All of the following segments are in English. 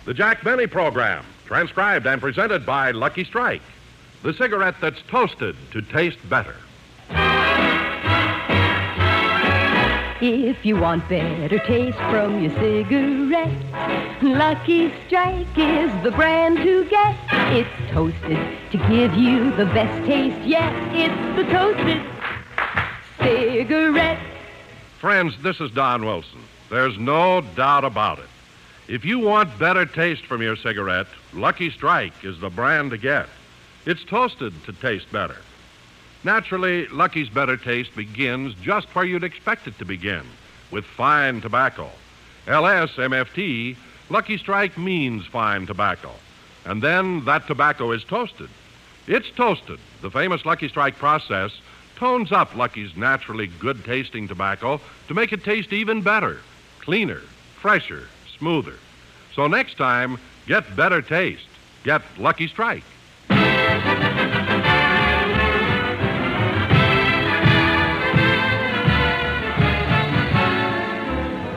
The Jack Benny Program, transcribed and presented by Lucky Strike, the cigarette that's toasted to taste better. If you want better taste from your cigarette, Lucky Strike is the brand to get. It's toasted to give you the best taste yet. It's the toasted cigarette. Friends, this is Don Wilson. There's no doubt about it. If you want better taste from your cigarette, Lucky Strike is the brand to get. It's toasted to taste better. Naturally, Lucky's better taste begins just where you'd expect it to begin, with fine tobacco. LSMFT, Lucky Strike means fine tobacco. And then that tobacco is toasted. It's toasted. The famous Lucky Strike process tones up Lucky's naturally good-tasting tobacco to make it taste even better, cleaner, fresher, smoother. So next time, get better taste. Get Lucky Strike.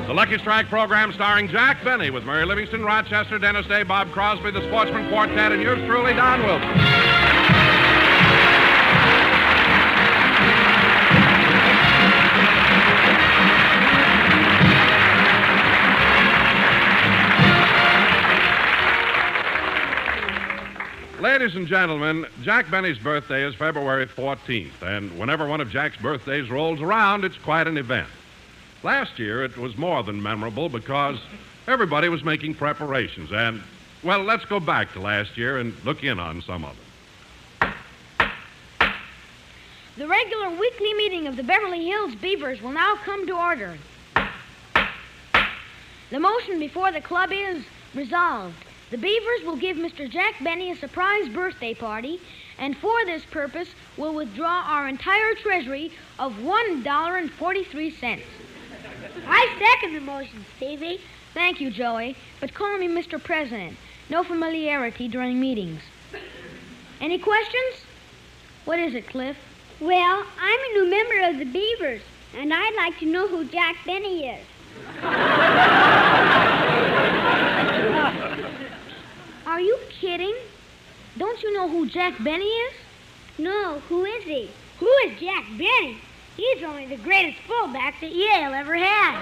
The Lucky Strike program starring Jack Benny with Murray Livingston, Rochester, Dennis Day, Bob Crosby, the Sportsman Quartet, and yours truly, Don Wilson. Ladies and gentlemen, Jack Benny's birthday is February 14th, and whenever one of Jack's birthdays rolls around, it's quite an event. Last year, it was more than memorable because everybody was making preparations, and, well, let's go back to last year and look in on some of them. The regular weekly meeting of the Beverly Hills Beavers will now come to order. The motion before the club is resolved. The Beavers will give Mr. Jack Benny a surprise birthday party, and for this purpose will withdraw our entire treasury of $1.43. I second the motion, Stevie. Thank you, Joey, but call me Mr. President. No familiarity during meetings. Any questions? What is it, Cliff? Well, I'm a new member of the Beavers, and I'd like to know who Jack Benny is. Are you kidding? Don't you know who Jack Benny is? No, who is he? Who is Jack Benny? He's only the greatest fullback that Yale ever had.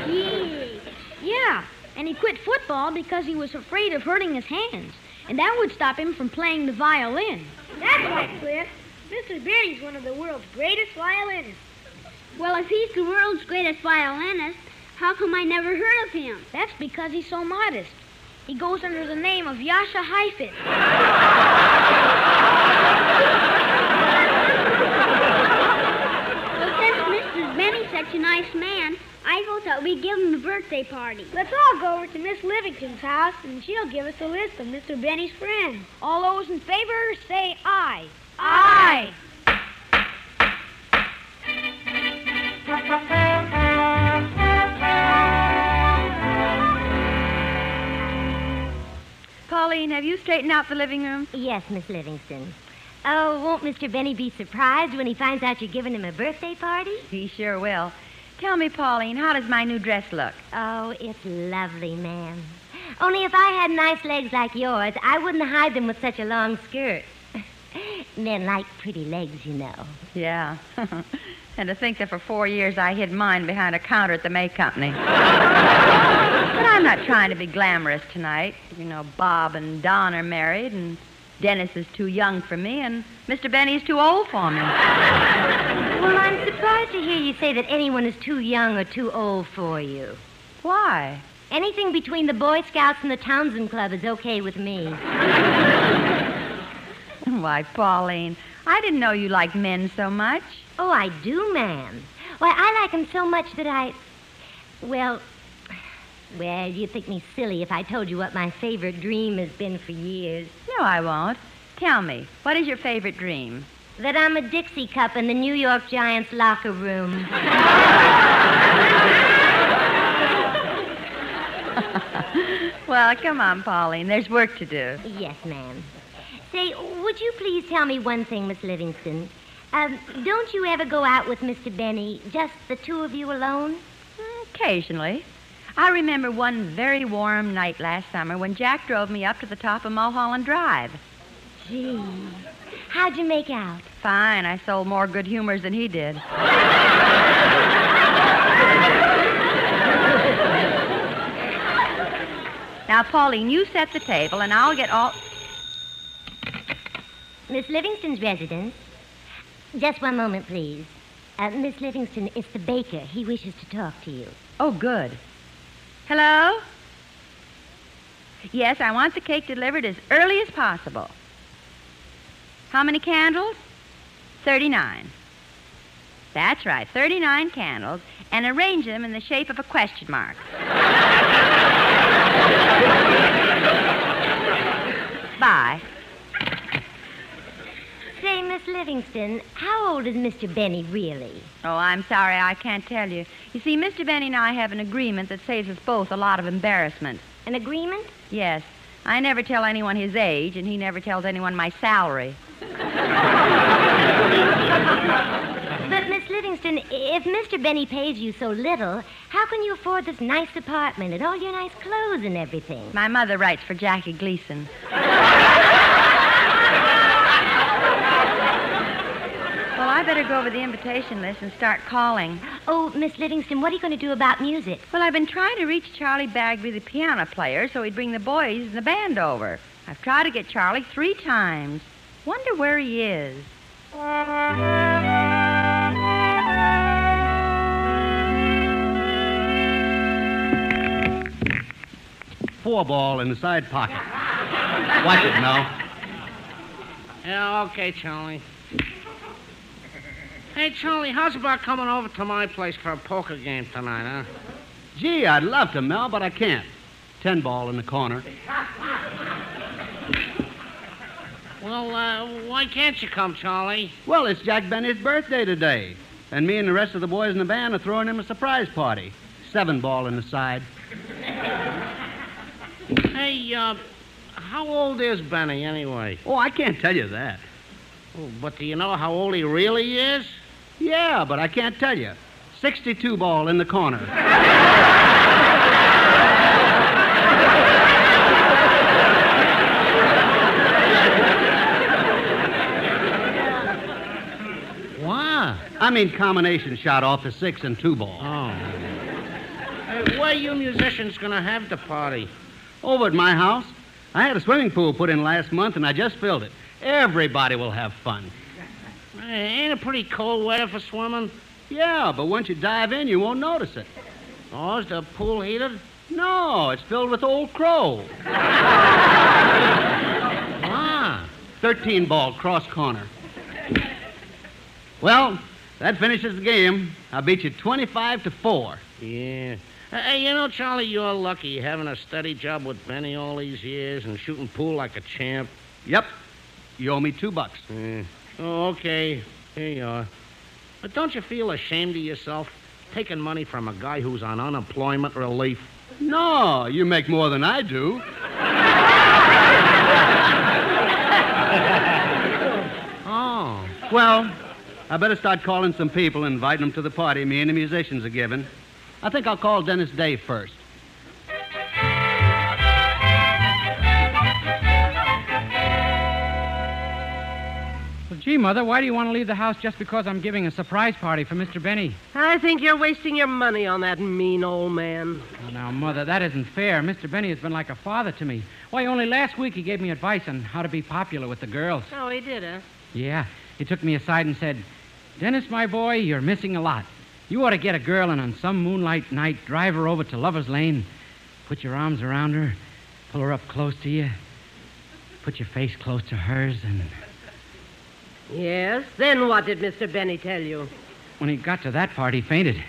Gee. Yeah, and he quit football because he was afraid of hurting his hands, and that would stop him from playing the violin. That's right, Cliff. Mr. Benny's one of the world's greatest violinists. Well, if he's the world's greatest violinist, how come I never heard of him? That's because he's so modest. He goes under the name of Yasha Heifetz. Well, since Mr. Benny's such a nice man, I thought we'd give him a birthday party. Let's all go over to Miss Livingston's house, and she'll give us a list of Mr. Benny's friends. All those in favor, say aye. Aye. Pauline, have you straightened out the living room? Yes, Miss Livingston. Oh, won't Mr. Benny be surprised when he finds out you're giving him a birthday party? He sure will. Tell me, Pauline, how does my new dress look? Oh, it's lovely, ma'am. Only if I had nice legs like yours, I wouldn't hide them with such a long skirt. Men like pretty legs, you know. Yeah. And to think that for 4 years I hid mine behind a counter at the May Company. But I'm not trying to be glamorous tonight. You know, Bob and Don are married, and Dennis is too young for me, and Mr. Benny's too old for me. Well, I'm surprised to hear you say that anyone is too young or too old for you. Why? Anything between the Boy Scouts and the Townsend Club is okay with me. Why, Pauline, I didn't know you liked men so much. Oh, I do, ma'am. Why, I like them so much that Well, you'd think me silly if I told you what my favorite dream has been for years. No, I won't. Tell me, what is your favorite dream? That I'm a Dixie cup in the New York Giants locker room. Well, come on, Pauline. There's work to do. Yes, ma'am. Say, would you please tell me one thing, Miss Livingston? Don't you ever go out with Mr. Benny, just the two of you alone? Occasionally. I remember one very warm night last summer when Jack drove me up to the top of Mulholland Drive. Gee, how'd you make out? Fine. I sold more good humors than he did. Now, Pauline, you set the table, and I'll get all... Miss Livingston's residence. Just one moment, please. Miss Livingston, it's the baker. He wishes to talk to you. Oh, good. Hello? Yes, I want the cake delivered as early as possible. How many candles? 39. That's right, 39 candles, and arrange them in the shape of a question mark. Bye. Say, Miss Livingston, how old is Mr. Benny really? Oh, I'm sorry, I can't tell you. You see, Mr. Benny and I have an agreement that saves us both a lot of embarrassment. An agreement? Yes. I never tell anyone his age, and he never tells anyone my salary. But, Miss Livingston, if Mr. Benny pays you so little, how can you afford this nice apartment and all your nice clothes and everything? My mother writes for Jackie Gleason. Well, I better go over the invitation list and start calling. Oh, Miss Livingston, what are you going to do about music? Well, I've been trying to reach Charlie Bagby, the piano player, so he'd bring the boys and the band over. I've tried to get Charlie 3 times. Wonder where he is. 4 ball in the side pocket. Watch it, Mel. Yeah, okay, Charlie. Hey, Charlie, how's about coming over to my place for a poker game tonight, huh? Gee, I'd love to, Mel, but I can't. 10 ball in the corner. Well, why can't you come, Charlie? Well, it's Jack Benny's birthday today, and me and the rest of the boys in the band are throwing him a surprise party. 7 ball in the side. Hey, how old is Benny, anyway? Oh, I can't tell you that. Oh, but do you know how old he really is? Yeah, but I can't tell you. 62 ball in the corner. What? I mean combination shot off the 6 and 2 ball. Oh. Hey, where you musicians gonna have the party? Over at my house. I had a swimming pool put in last month, and I just filled it. Everybody will have fun. Hey, ain't it pretty cold weather for swimming? Yeah, but once you dive in, you won't notice it. Oh, is the pool heated? No, it's filled with old crow. Ah. 13 ball, cross corner. Well, that finishes the game. I beat you 25-4. Yeah. Hey, you know, Charlie, you're lucky having a steady job with Benny all these years and shooting pool like a champ. Yep. You owe me $2. Yeah. Oh, okay. Here you are. But don't you feel ashamed of yourself taking money from a guy who's on unemployment relief? No, you make more than I do. Oh. Well, I better start calling some people and inviting them to the party me and the musicians are giving. I think I'll call Dennis Day first. Well, gee, Mother, why do you want to leave the house just because I'm giving a surprise party for Mr. Benny? I think you're wasting your money on that mean old man. Oh, now, Mother, that isn't fair. Mr. Benny has been like a father to me. Why, only last week he gave me advice on how to be popular with the girls. Oh, he did, huh? Yeah. He took me aside and said, Dennis, my boy, you're missing a lot. You ought to get a girl and on some moonlight night drive her over to Lover's Lane, put your arms around her, pull her up close to you, put your face close to hers, and... Yes? Then what did Mr. Benny tell you? When he got to that part, he fainted.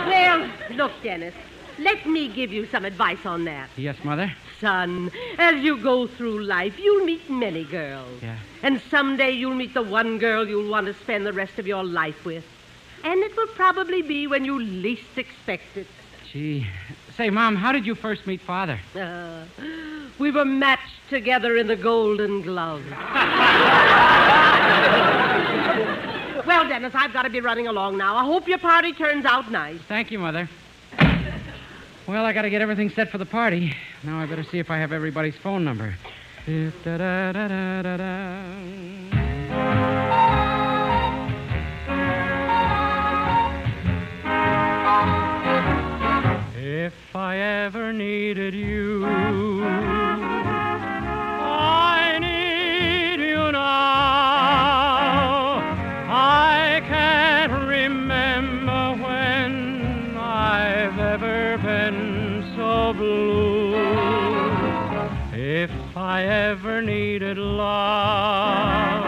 Well, look, Dennis, let me give you some advice on that. Yes, Mother? Son, as you go through life, you'll meet many girls. Yeah. And someday you'll meet the one girl you'll want to spend the rest of your life with. And it will probably be when you least expect it. Gee. Say, Mom, how did you first meet Father? We were matched together in the Golden Glove. Well, Dennis, I've got to be running along now. I hope your party turns out nice. Thank you, Mother. Well, I got to get everything set for the party. Now I better see if I have everybody's phone number. If I ever needed you, I need you now. I can't remember when I've ever been so blue. If I ever needed love,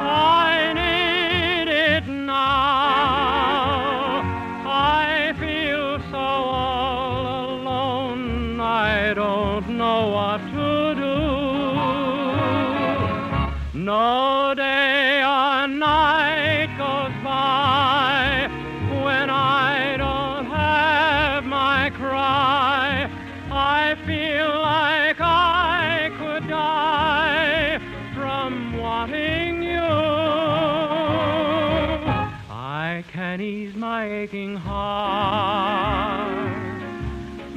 I need it now. I feel so all alone, I don't know what to do. No day or night goes by when I don't have my cry. I feel like I could die from wanting you. I can ease my aching heart,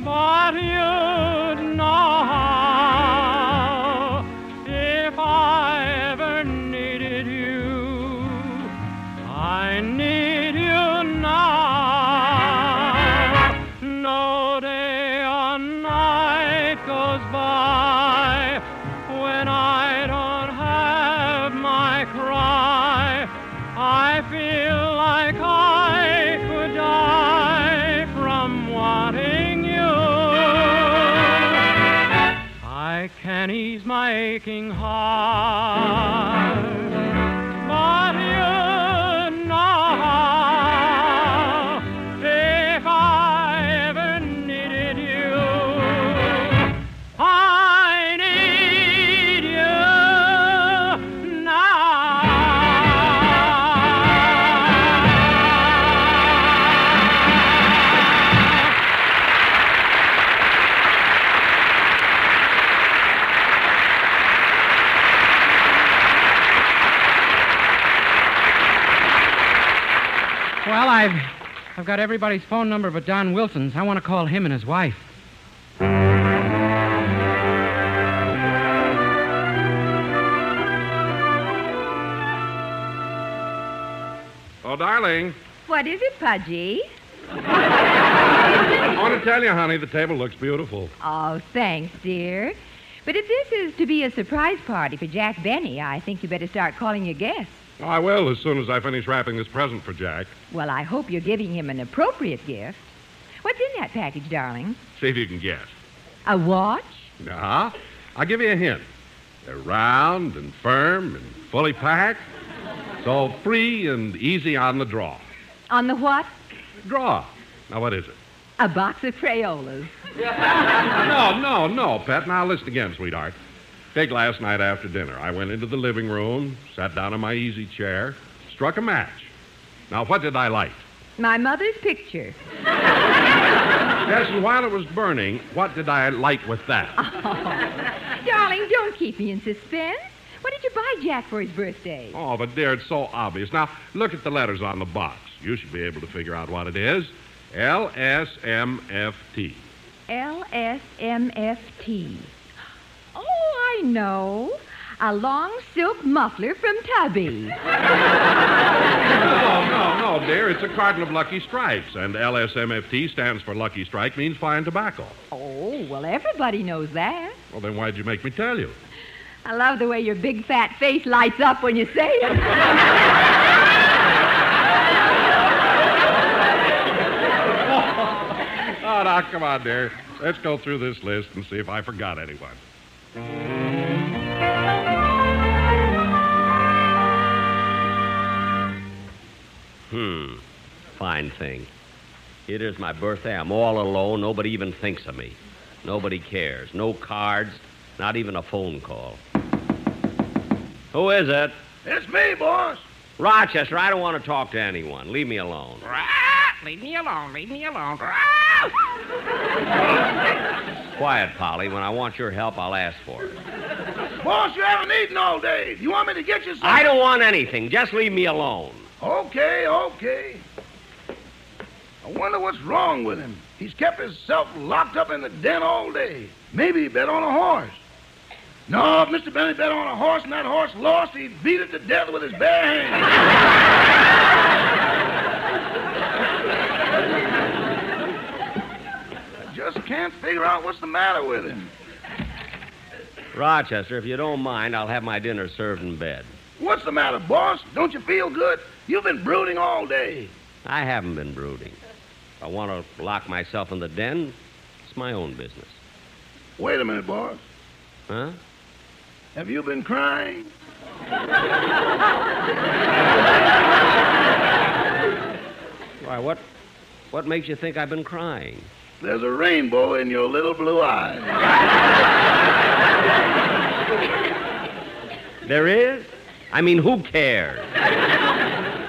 but you'd know how if I ever needed you. I need you now. No day or night goes by when I don't have my cry. I feel like I could die from wanting you. I can ease my aching heart, but you know if I ever needed you, I need you now. Well, I've got everybody's phone number but Don Wilson's. I want to call him and his wife. Oh, darling, What is it, Pudgy? I want to tell you, honey, the table looks beautiful. Oh, thanks, dear. But if this is to be a surprise party for Jack Benny, I think you better start calling your guests. I will as soon as I finish wrapping this present for Jack. Well, I hope you're giving him an appropriate gift. What's in that package, darling? See if you can guess. A watch? Uh-huh. I'll give you a hint. They're round and firm and fully packed, so free and easy on the draw. On the what? Draw. Now, what is it? A box of Crayolas. No, Pet. Now, listen again, sweetheart. Take last night after dinner. I went into the living room, sat down in my easy chair, struck a match. Now, what did I light? My mother's picture. Yes, and while it was burning, what did I light with that? Oh, darling, don't keep me in suspense. What did you buy Jack for his birthday? Oh, but dear, it's so obvious. Now, look at the letters on the box. You should be able to figure out what it is. LSMFT. LSMFT. Oh, I know. A long silk muffler from Tubby. No, dear. It's a carton of Lucky Strikes, and LSMFT stands for Lucky Strike, means fine tobacco. Oh, well, everybody knows that. Well, then why'd you make me tell you? I love the way your big fat face lights up when you say it. Oh, now, come on, dear. Let's go through this list and see if I forgot anyone. Fine thing. It is my birthday. I'm all alone. Nobody even thinks of me. Nobody cares. No cards, not even a phone call. Who is it? It's me, boss. Rochester, I don't want to talk to anyone. Leave me alone. Leave me alone. Leave me alone. Quiet, Polly. When I want your help, I'll ask for it. Boss, you haven't eaten all day. You want me to get you something? I don't want anything. Just leave me alone. Okay. I wonder what's wrong with him. He's kept himself locked up in the den all day. Maybe he bet on a horse. No, if Mr. Benny bet on a horse and that horse lost, he'd beat it to death with his bare hands. I just can't figure out what's the matter with him. Rochester, if you don't mind, I'll have my dinner served in bed. What's the matter, boss? Don't you feel good? You've been brooding all day. I haven't been brooding. If I want to lock myself in the den, it's my own business. Wait a minute, boss. Huh? Have you been crying? Why, what makes you think I've been crying? There's a rainbow in your little blue eyes. There is? I mean, who cares?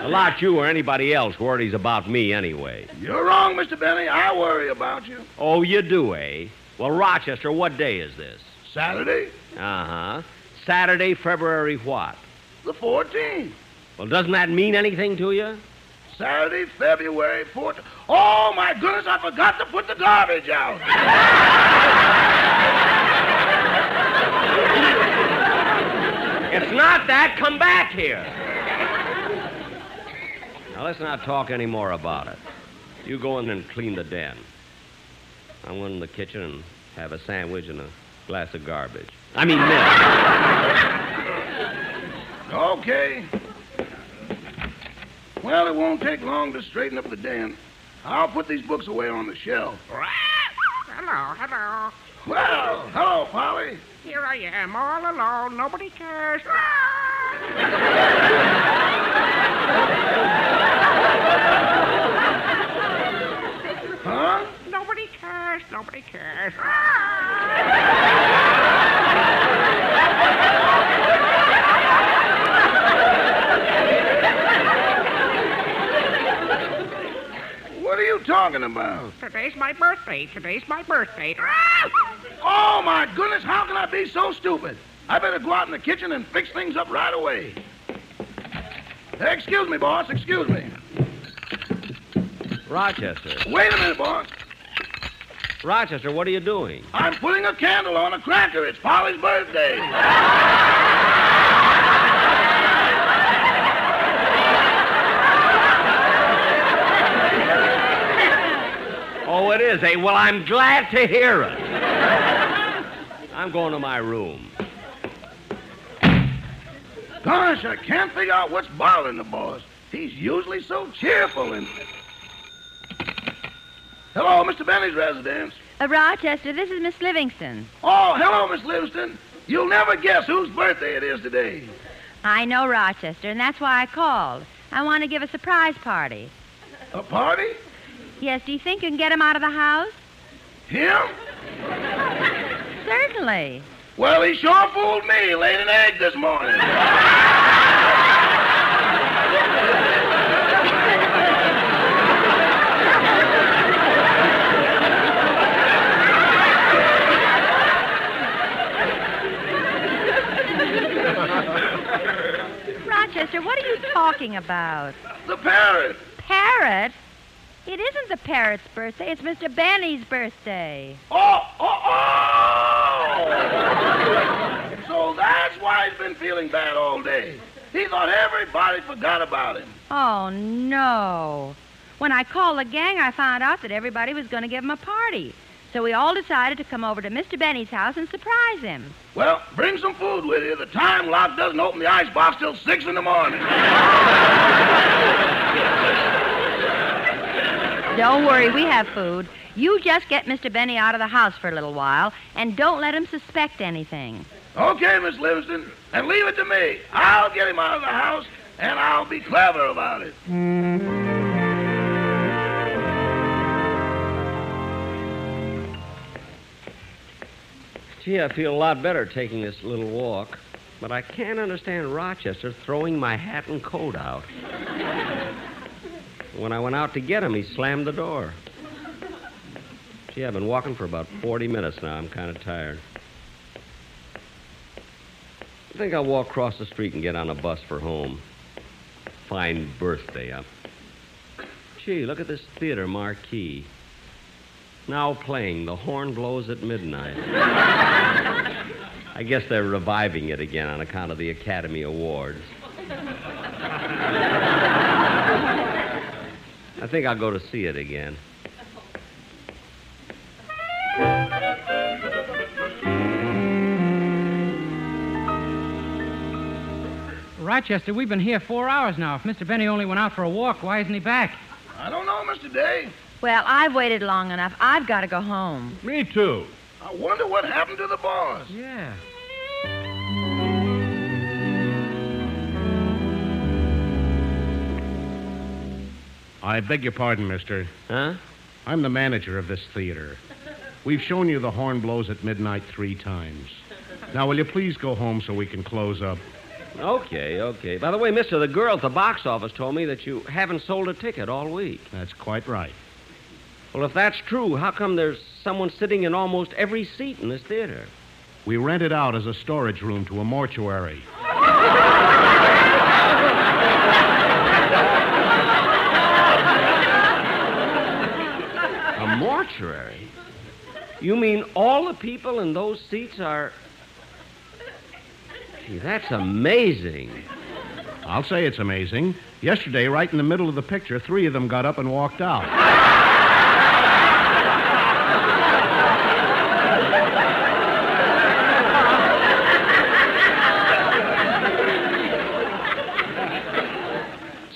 A lot you or anybody else worries about me anyway. You're wrong, Mr. Benny. I worry about you. Oh, you do, eh? Well, Rochester, what day is this? Saturday? Uh-huh. Saturday, February what? The 14th. Well, doesn't that mean anything to you? Saturday, February 14th. Oh, my goodness, I forgot to put the garbage out. It's not that. Come back here. Now, let's not talk any more about it. You go in and clean the den. I'm going in the kitchen and have a sandwich and a glass of garbage. I mean, milk. Okay. Well, it won't take long to straighten up the den. I'll put these books away on the shelf. Hello. Well, hello, Polly. Here I am, all alone. Nobody cares. Huh? Nobody cares. What are you talking about? Today's my birthday. Oh, my goodness, how can I be so stupid? I better go out in the kitchen and fix things up right away. Excuse me, boss, excuse me. Rochester. Wait a minute, boss. Rochester, what are you doing? I'm putting a candle on a cracker. It's Polly's birthday. Oh, it is, eh? Well, I'm glad to hear it. I'm going to my room. Gosh, I can't figure out what's bothering the boss. He's usually so cheerful and... Hello, Mr. Benny's residence. Rochester, this is Miss Livingston. Oh, hello, Miss Livingston. You'll never guess whose birthday it is today. I know, Rochester, and that's why I called. I want to give a surprise party. A party? Yes, do you think you can get him out of the house? Him? Certainly. Well, he sure fooled me. Laid an egg this morning. Rochester, what are you talking about? The parrot. Parrot? It isn't the parrot's birthday. It's Mr. Benny's birthday. Oh! So that's why he's been feeling bad all day. He thought everybody forgot about him. Oh, no. When I called the gang, I found out that everybody was going to give him a party. So we all decided to come over to Mr. Benny's house and surprise him. Well, bring some food with you. The time lock doesn't open the icebox till 6 in the morning. Don't worry, we have food. You just get Mr. Benny out of the house for a little while, and don't let him suspect anything. Okay, Miss Livingston, and leave it to me. I'll get him out of the house, and I'll be clever about it. Gee, I feel a lot better taking this little walk, but I can't understand Rochester throwing my hat and coat out. When I went out to get him, he slammed the door. Gee, I've been walking for about 40 minutes now. I'm kind of tired. think I'll walk across the street and get on a bus for home. Fine birthday, huh? Gee, look at this theater marquee. Now playing The Horn Blows at Midnight. I guess they're reviving it again on account of the Academy Awards. I think I'll go to see it again. Rochester, we've been here 4 hours now. If Mr. Benny only went out for a walk, why isn't he back? I don't know, Mr. Day. Well, I've waited long enough. I've got to go home. Me too. I wonder what happened to the boss. Yeah. I beg your pardon, mister. Huh? I'm the manager of this theater. We've shown you The Horn Blows at Midnight 3 times. Now, will you please go home so we can close up? Okay. By the way, mister, the girl at the box office told me that you haven't sold a ticket all week. That's quite right. Well, if that's true, how come there's someone sitting in almost every seat in this theater? We rent it out as a storage room to a mortuary. A mortuary? You mean all the people in those seats are... Gee, that's amazing. I'll say it's amazing. Yesterday, right in the middle of the picture, 3 of them got up and walked out.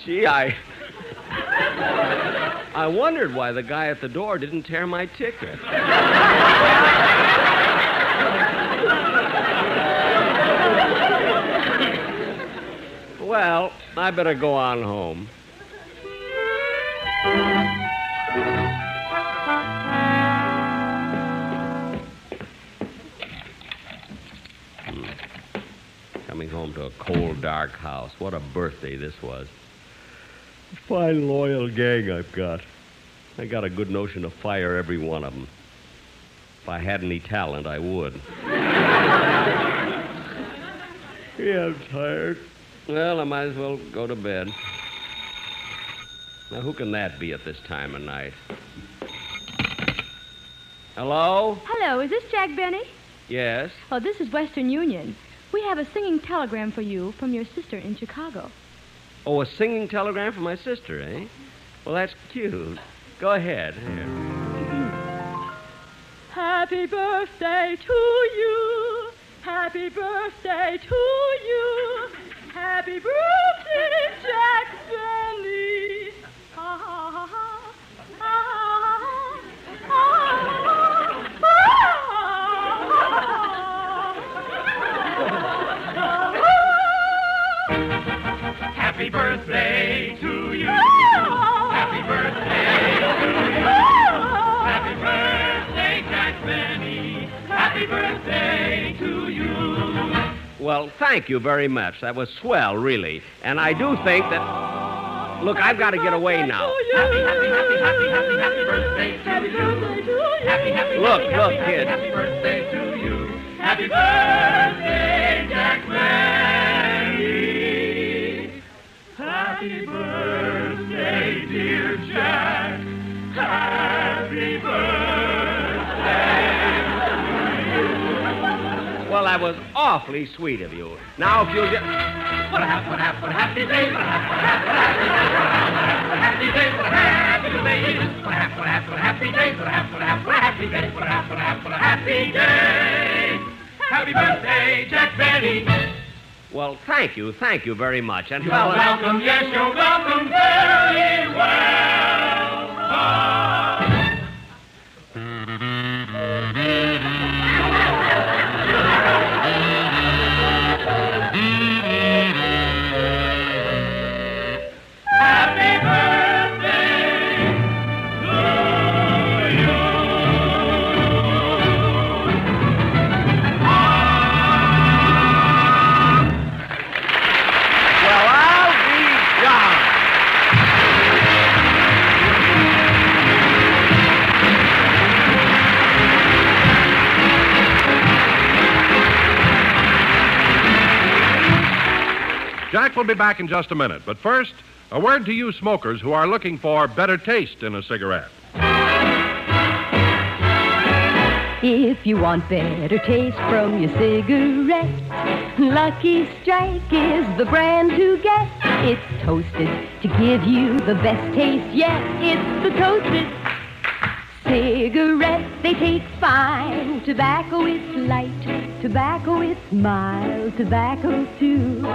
Gee, I wondered why the guy at the door didn't tear my ticket. Well, I better go on home. Coming home to a cold, dark house. What a birthday this was. Fine, loyal gang I've got. I got a good notion to fire every one of them. If I had any talent, I would. Yeah, I'm tired. Well, I might as well go to bed. Now, who can that be at this time of night? Hello? Hello, is this Jack Benny? Yes? Oh, this is Western Union. We have a singing telegram for you from your sister in Chicago. Oh, a singing telegram from my sister, eh? Well, that's cute. Go ahead. Here. Happy birthday to you. Happy birthday to you. Happy birthday, Jack Benny. Ha, ha, ha, ha, ha, Happy birthday to you. Happy birthday to you. Happy birthday, Jack Benny. Happy birthday to you. Well, thank you very much. That was swell, really. And I do think that... Look, I've got to get away now. Happy birthday to you. Look, kid. Happy birthday to you. Happy birthday, Jack Benny. Happy birthday, dear Jack. Happy birthday. Well, that was awfully sweet of you. Now, if you'll get... What a happy day, what a happy day, what a happy day is. What a happy day, what a happy day, what a happy day. Happy birthday, Jack Benny. Well, thank you very much. And You're welcome, yes, you're welcome, very welcome. Happy birthday to you. Well, I'll be darned. Jack will be back in just a minute. But first, a word to you smokers who are looking for better taste in a cigarette. If you want better taste from your cigarette, Lucky Strike is the brand to get. It's toasted to give you the best taste yet. It's the toasted cigarette. They take fine tobacco, it's light tobacco, it's mild tobacco too.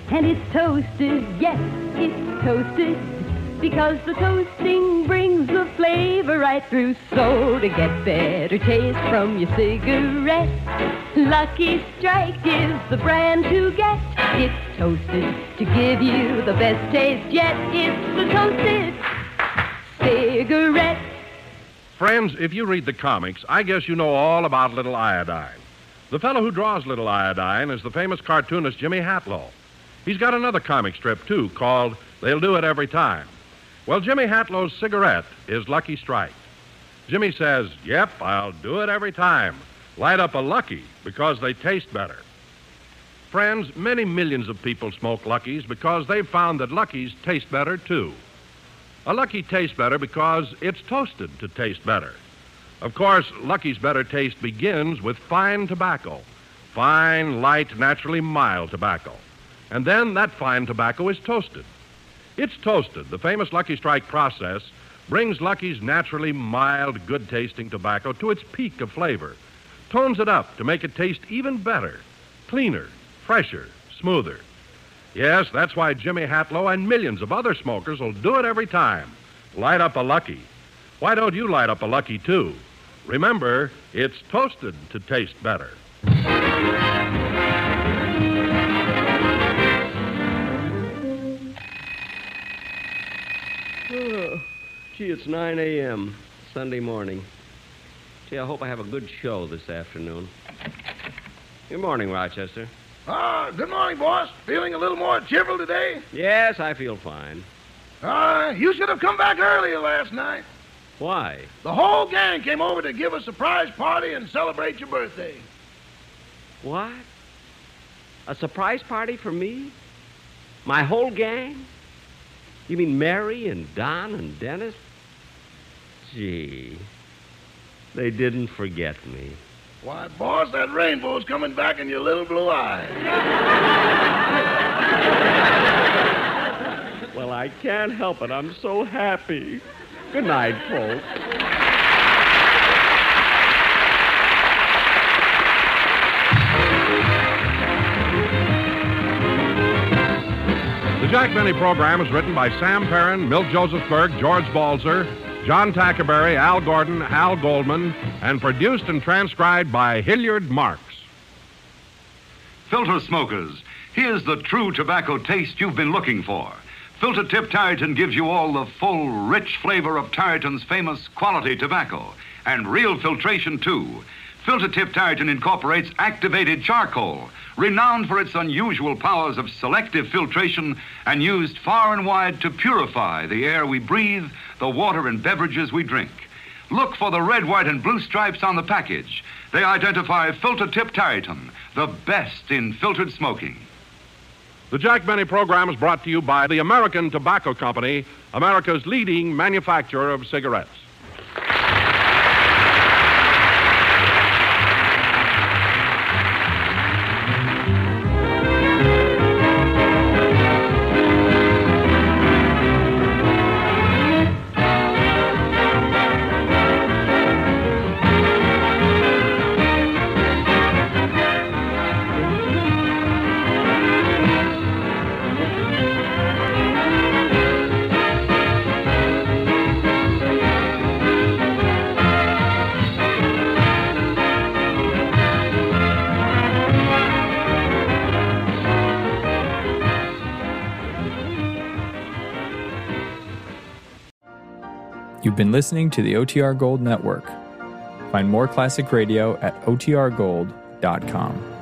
And it's toasted, yes, it's toasted, because the toasting brings the flavor right through. So to get better taste from your cigarette, Lucky Strike is the brand to get. It's toasted to give you the best taste yet. It's the toasted cigarette. Friends, if you read the comics, I guess you know all about Little Iodine. The fellow who draws Little Iodine is the famous cartoonist Jimmy Hatlow. He's got another comic strip, too, called They'll Do It Every Time. Well, Jimmy Hatlow's cigarette is Lucky Strike. Jimmy says, yep, I'll do it every time. Light up a Lucky because they taste better. Friends, many millions of people smoke Luckies because they've found that Luckies taste better, too. A Lucky tastes better because it's toasted to taste better. Of course, Lucky's better taste begins with fine tobacco. Fine, light, naturally mild tobacco. And then that fine tobacco is toasted. It's toasted. The famous Lucky Strike process brings Lucky's naturally mild, good-tasting tobacco to its peak of flavor, tones it up to make it taste even better, cleaner, fresher, smoother. Yes, that's why Jimmy Hatlow and millions of other smokers will do it every time. Light up a Lucky. Why don't you light up a Lucky, too? Remember, it's toasted to taste better. Oh, gee, it's 9 a.m. Sunday morning. Gee, I hope I have a good show this afternoon. Good morning, Rochester. Good morning, boss. Feeling a little more cheerful today? Yes, I feel fine. You should have come back earlier last night. Why? The whole gang came over to give a surprise party and celebrate your birthday. What? A surprise party for me? My whole gang? You mean Mary and Don and Dennis? Gee, they didn't forget me. Why, boss, that rainbow's coming back in your little blue eyes. Well, I can't help it. I'm so happy. Good night, folks. The Jack Benny program is written by Sam Perrin, Milt Josephsberg, George Balzer, John Tackerberry, Al Gordon, Al Goldman, and produced and transcribed by Hilliard Marks. Filter smokers, here's the true tobacco taste you've been looking for. Filter Tip Tarleton gives you all the full, rich flavor of Tarleton's famous quality tobacco, and real filtration, too. Filter Tip Tarleton incorporates activated charcoal, renowned for its unusual powers of selective filtration and used far and wide to purify the air we breathe, the water and beverages we drink. Look for the red, white, and blue stripes on the package. They identify Filter Tip Tarleton, the best in filtered smoking. The Jack Benny program is brought to you by the American Tobacco Company, America's leading manufacturer of cigarettes. You've been listening to the OTR Gold Network. Find more classic radio at otrgold.com.